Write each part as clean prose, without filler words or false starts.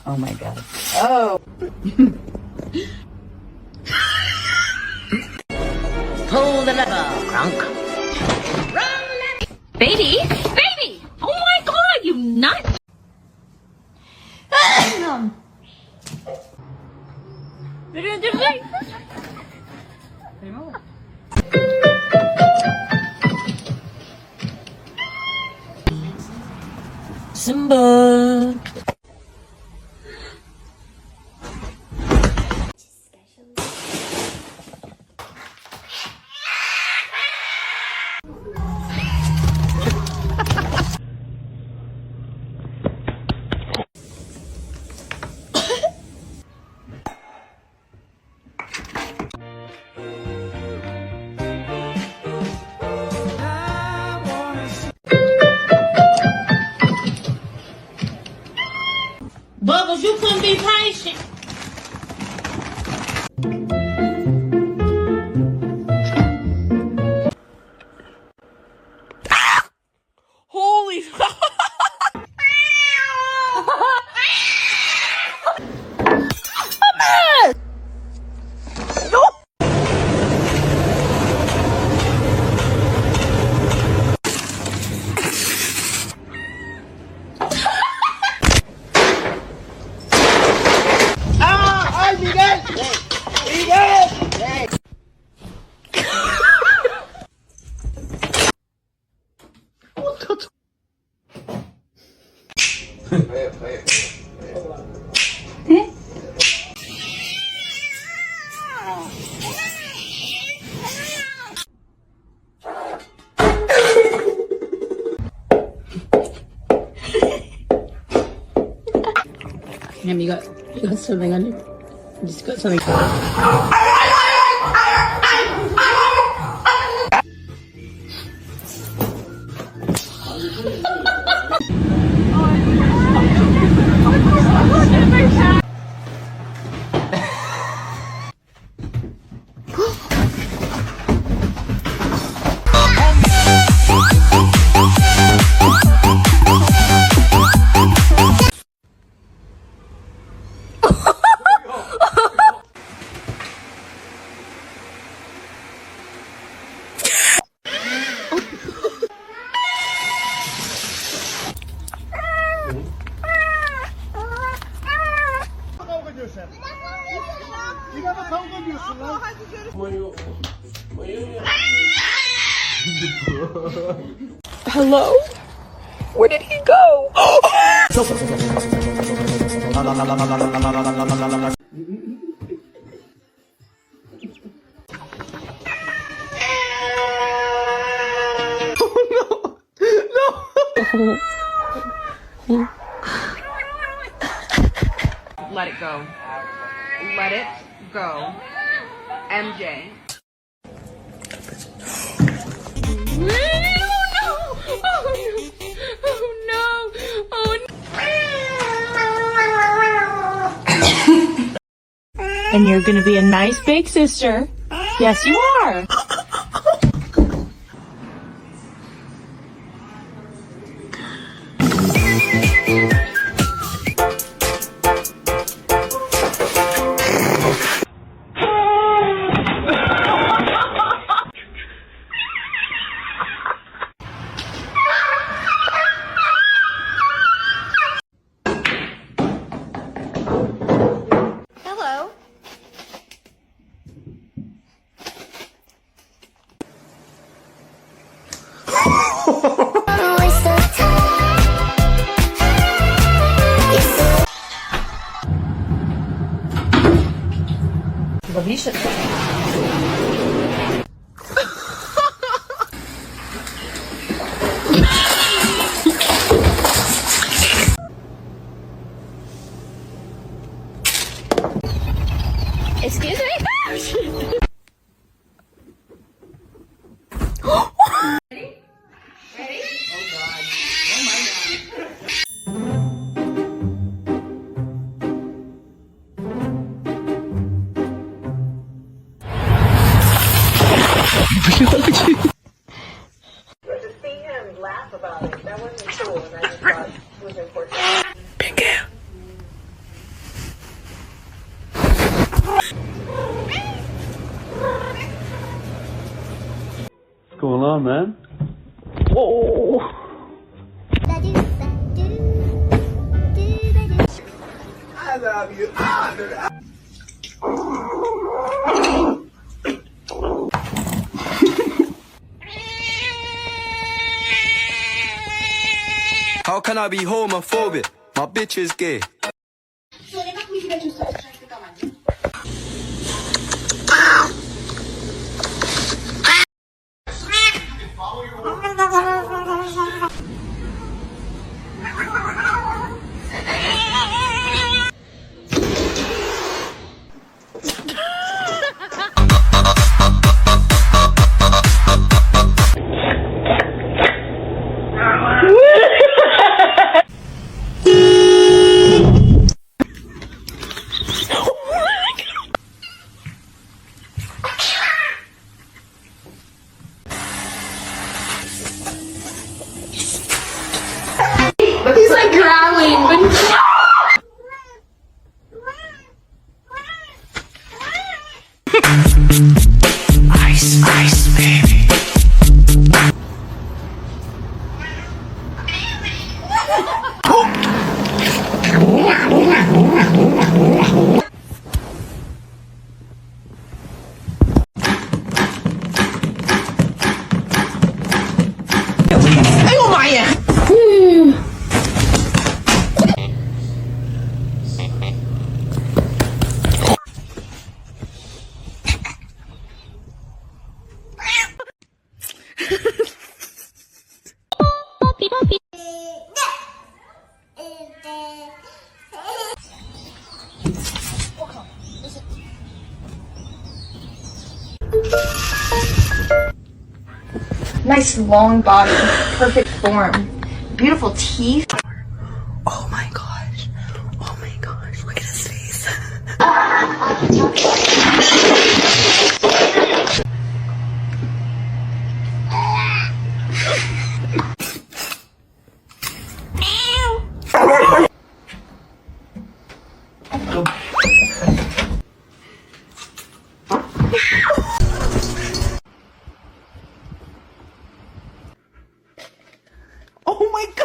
Oh my god. Oh! Pull the lever, Crunk. Baby? Baby! Oh my god, you nut! Simba. Bubbles, you couldn't be patient. Holy Damn, you got something on you. You just got something. Hello? Where did he go? Let it go. Let it go. MJ. And you're gonna be a nice big sister. Yes, you are. Excuse me? What's going on, man? I love you. How can I be homophobic? My bitch is gay. He's like growling, but Ice, ice, baby. nice long body, perfect form, beautiful teeth. Oh my gosh. Oh my gosh. Look at his face. Oh my god.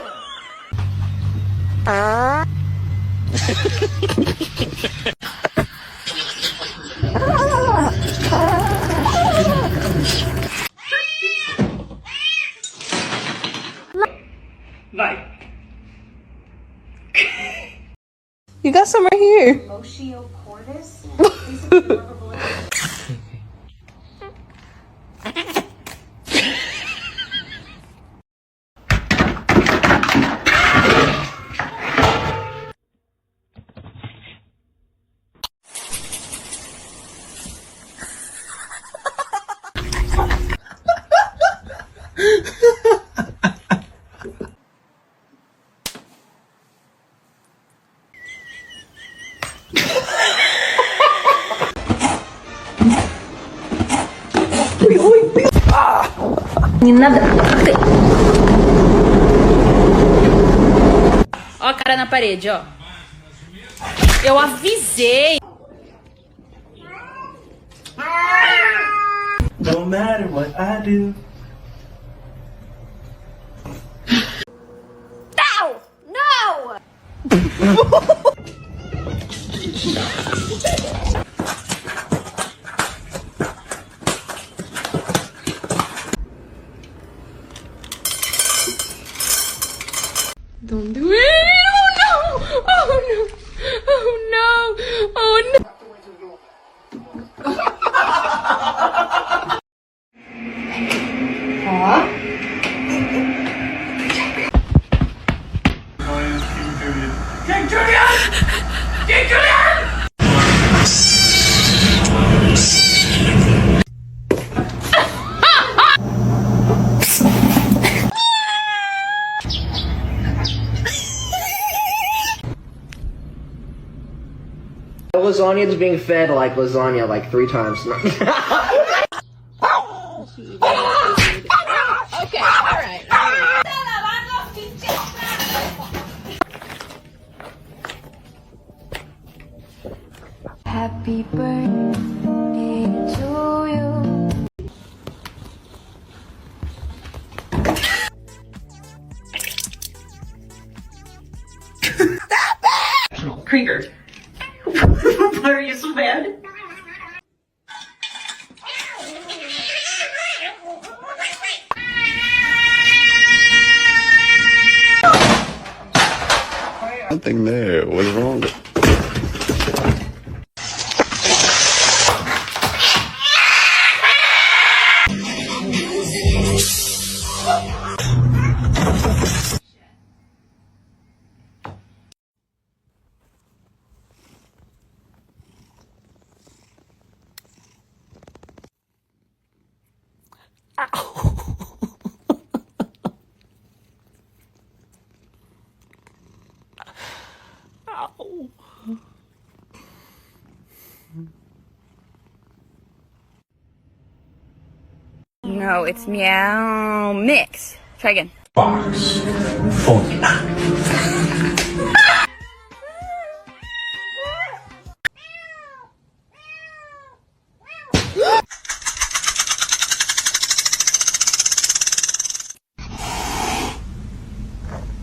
You got some right here. Не надо. Ó a cara na parede, ó. Eu avisei. No matter what I do. No! No! Don't do it! Oh no! Oh no! Oh no! Oh no! Lasagna is being fed like lasagna like 3 times. Okay, alright. Happy birthday to you. Krieger. Why are you so bad? Nothing there. What's wrong? No, it's meow mix. Try again. Box. Phone.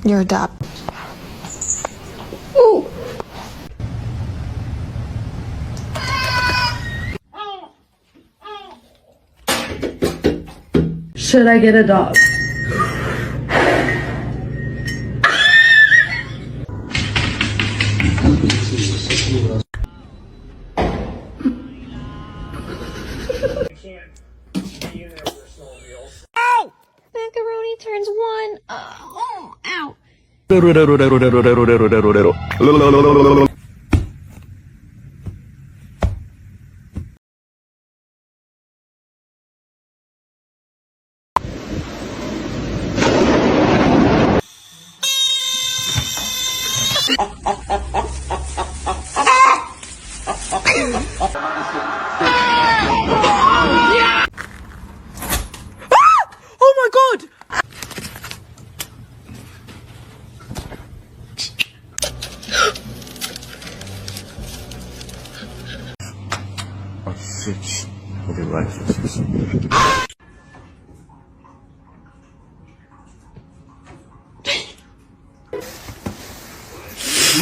You're dumb. Ooh. Should I get a dog? Macaroni turns 1. Ow. Oh my god! I'm 6. I'll be right for 6.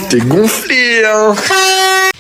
T'es gonflé, hein!